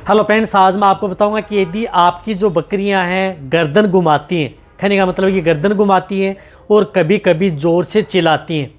Hello friends, आज मैं आपको बताऊंगा कि यदि आपकी जो बकरियां हैं गर्दन घुमाती हैं, कहने का मतलब है कि गर्दन घुमाती हैं और कभी कभी ज़ोर से चिल्लाती हैं,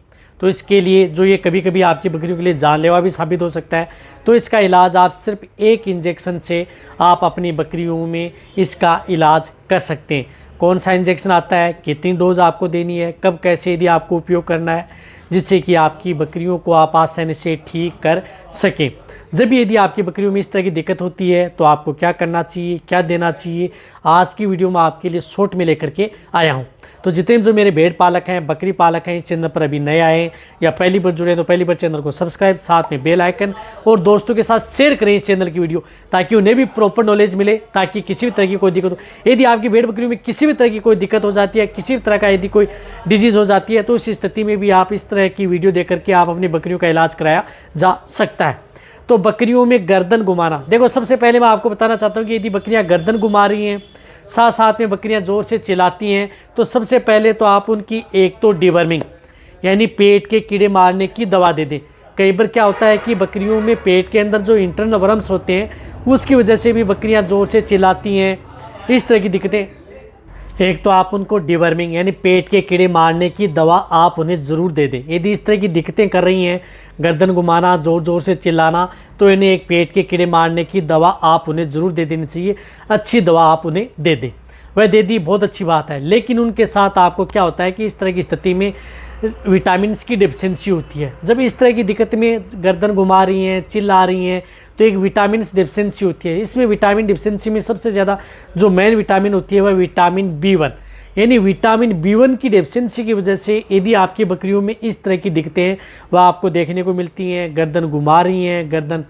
तो इसके लिए जो ये कभी कभी आपकी बकरियों के लिए जानलेवा भी साबित हो सकता है। तो इसका इलाज आप सिर्फ एक इंजेक्शन से आप अपनी बकरियों में इसका इलाज कर सकते हैं। कौन सा इंजेक्शन आता है, कितनी डोज आपको देनी है, कब कैसे यदि आपको उपयोग करना है, जिससे कि आपकी बकरियों को आप आसानी से ठीक कर सकें। जब यदि आपकी बकरियों में इस तरह की दिक्कत होती है तो आपको क्या करना चाहिए, क्या देना चाहिए, आज की वीडियो में आपके लिए शॉर्ट में लेकर के आया हूं। तो जितने जो मेरे भेड़ पालक हैं, बकरी पालक हैं, इस चैनल पर अभी नए आए हैं या पहली बार जुड़े हैं तो पहली बार चैनल को सब्सक्राइब, साथ में बेल आइकन और दोस्तों के साथ शेयर करें इस चैनल की वीडियो, ताकि उन्हें भी प्रॉपर नॉलेज मिले, ताकि किसी भी तरह की कोई दिक्कत हो। यदि आपकी भेड़ बकरियों में किसी भी तरह की कोई दिक्कत हो जाती है, किसी भी तरह का यदि कोई डिजीज़ हो जाती है, तो इस स्थिति में भी आप इस तरह की वीडियो देख करके आप अपनी बकरियों का इलाज कराया जा सकता है। तो बकरियों में गर्दन घुमाना, देखो सबसे पहले मैं आपको बताना चाहता हूँ कि यदि बकरियाँ गर्दन घुमा रही हैं, साथ साथ में बकरियाँ ज़ोर से चिल्लाती हैं, तो सबसे पहले तो आप उनकी एक तो डिवर्मिंग यानी पेट के कीड़े मारने की दवा दे दें। कई बार क्या होता है कि बकरियों में पेट के अंदर जो इंटरनल वर्म्स होते हैं उसकी वजह से भी बकरियाँ ज़ोर से चिल्लाती हैं, इस तरह की दिक्कतें। एक तो आप उनको डिवर्मिंग यानी पेट के कीड़े मारने की दवा आप उन्हें ज़रूर दे दें। यदि इस तरह की दिक्कतें कर रही हैं, गर्दन घुमाना, ज़ोर ज़ोर से चिल्लाना, तो इन्हें एक पेट के कीड़े मारने की दवा आप उन्हें ज़रूर दे देनी चाहिए। अच्छी दवा आप उन्हें दे दें, वह दे दी बहुत अच्छी बात है। लेकिन उनके साथ आपको क्या होता है कि इस तरह की स्थिति में विटामिन की डिफिशेंसी होती है। जब इस तरह की दिक्कत में गर्दन घुमा रही हैं, चिल्ला रही हैं, तो एक विटामिन डिफिशेंसी होती है। इसमें विटामिन डिफिशेंसी में सबसे ज़्यादा जो मेन विटामिन होती है वह विटामिन B1, यानी विटामिन B1 की डेफिशिएंसी की वजह से यदि आपकी बकरियों में इस तरह की दिक्कतें हैं वह आपको देखने को मिलती हैं। गर्दन घुमा रही हैं, गर्दन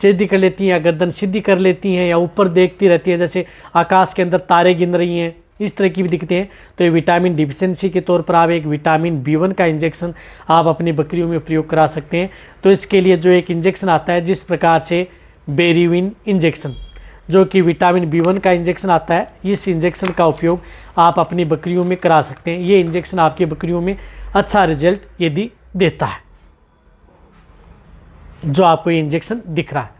सीधी कर लेती हैं या गर्दन सीधी कर लेती हैं या ऊपर देखती रहती है जैसे आकाश के अंदर तारे गिन रही हैं, इस तरह की भी दिक्कतें हैं। तो ये विटामिन डिफिशेंसी के तौर पर आप एक विटामिन B1 का इंजेक्शन आप अपनी बकरियों में प्रयोग करा सकते हैं। तो इसके लिए जो एक इंजेक्शन आता है जिस प्रकार से बेरीविन इंजेक्शन, जो कि विटामिन B1 का इंजेक्शन आता है, इस इंजेक्शन का उपयोग आप अपनी बकरियों में करा सकते हैं। ये इंजेक्शन आपकी बकरियों में अच्छा रिजल्ट यदि देता है, जो आपको ये इंजेक्शन दिख रहा है,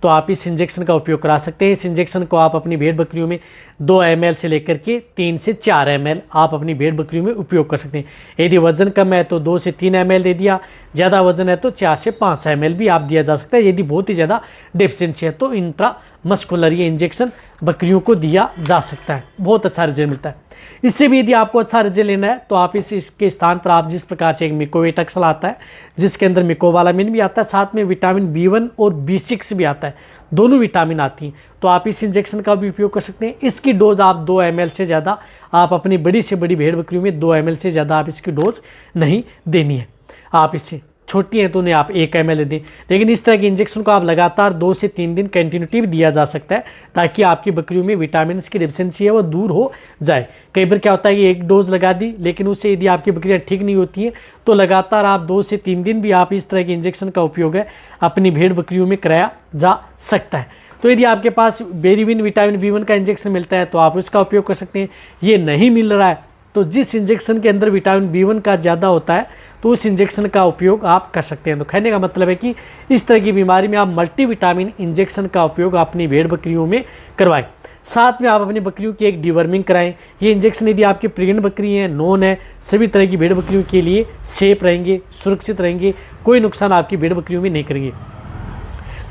तो आप इस इंजेक्शन का उपयोग करा सकते हैं। इस इंजेक्शन को आप अपनी भेड़ बकरियों में 2 ml से लेकर के 3 से 4 ml आप अपनी भेड़ बकरियों में उपयोग कर सकते हैं। यदि वजन कम है तो 2 से 3 ml दे दिया, ज़्यादा वजन है तो 4 से 5 ml भी आप दिया जा सकता है। यदि बहुत ही ज़्यादा डेफिशिएंसी है तो इंट्रा मस्कुलर ये इंजेक्शन बकरियों को दिया जा सकता है, बहुत अच्छा रिजल्ट मिलता है। इससे भी यदि आपको अच्छा रिजल्ट लेना है तो आप इसके स्थान पर आप जिस प्रकार से एक मिकोवेटक्सल आता है जिसके अंदर मिकोबालामिन भी आता है, साथ में विटामिन B1 और B6 भी आता है, दोनों विटामिन आती हैं, तो आप इस इंजेक्शन का भी उपयोग कर सकते हैं। इसकी डोज आप 2 ml से ज़्यादा आप अपनी बड़ी से बड़ी भेड़ बकरियों में 2 ml से ज़्यादा आप इसकी डोज नहीं देनी है। आप इससे छोटी हैं तो उन्हें आप 1 ml दें, लेकिन इस तरह के इंजेक्शन को आप लगातार 2 से 3 दिन कंटिन्यूटी भी दिया जा सकता है, ताकि आपकी बकरियों में विटामिन की डेफिशिएंसी है वो दूर हो जाए। कई बार क्या होता है कि एक डोज लगा दी, लेकिन उससे यदि आपकी बकरियां ठीक नहीं होती हैं तो लगातार आप 2 से 3 दिन भी आप इस तरह के इंजेक्शन का उपयोग है अपनी भेड़ बकरियों में कराया जा सकता है। तो यदि आपके पास बेरीविन विटामिन B1 का इंजेक्शन मिलता है तो आप उसका उपयोग कर सकते हैं। ये नहीं मिल रहा है तो जिस इंजेक्शन के अंदर विटामिन B1 का ज़्यादा होता है तो उस इंजेक्शन का उपयोग आप कर सकते हैं। तो कहने का मतलब है कि इस तरह की बीमारी में आप मल्टीविटामिन इंजेक्शन का उपयोग अपनी भेड़ बकरियों में करवाएं। साथ में आप अपनी बकरियों की एक डिवर्मिंग कराएं। ये इंजेक्शन यदि आपकी प्रेग्नेंट बकरी हैं, नॉन है, सभी तरह की भेड़ बकरियों के लिए सेफ रहेंगे, सुरक्षित रहेंगे, कोई नुकसान आपकी भेड़ बकरियों में नहीं करेंगे।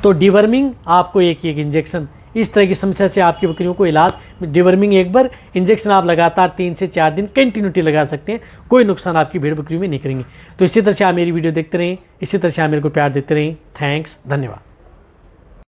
तो डिवर्मिंग आपको एक इंजेक्शन, इस तरह की समस्या से आपकी बकरियों को इलाज, डिवर्मिंग एक बार इंजेक्शन आप लगातार 3 से 4 दिन कंटिन्यूटी लगा सकते हैं, कोई नुकसान आपकी भेड़ बकरियों में नहीं करेंगे। तो इसी तरह से आप मेरी वीडियो देखते रहें, इसी तरह से आप मेरे को प्यार देते रहें। थैंक्स, धन्यवाद।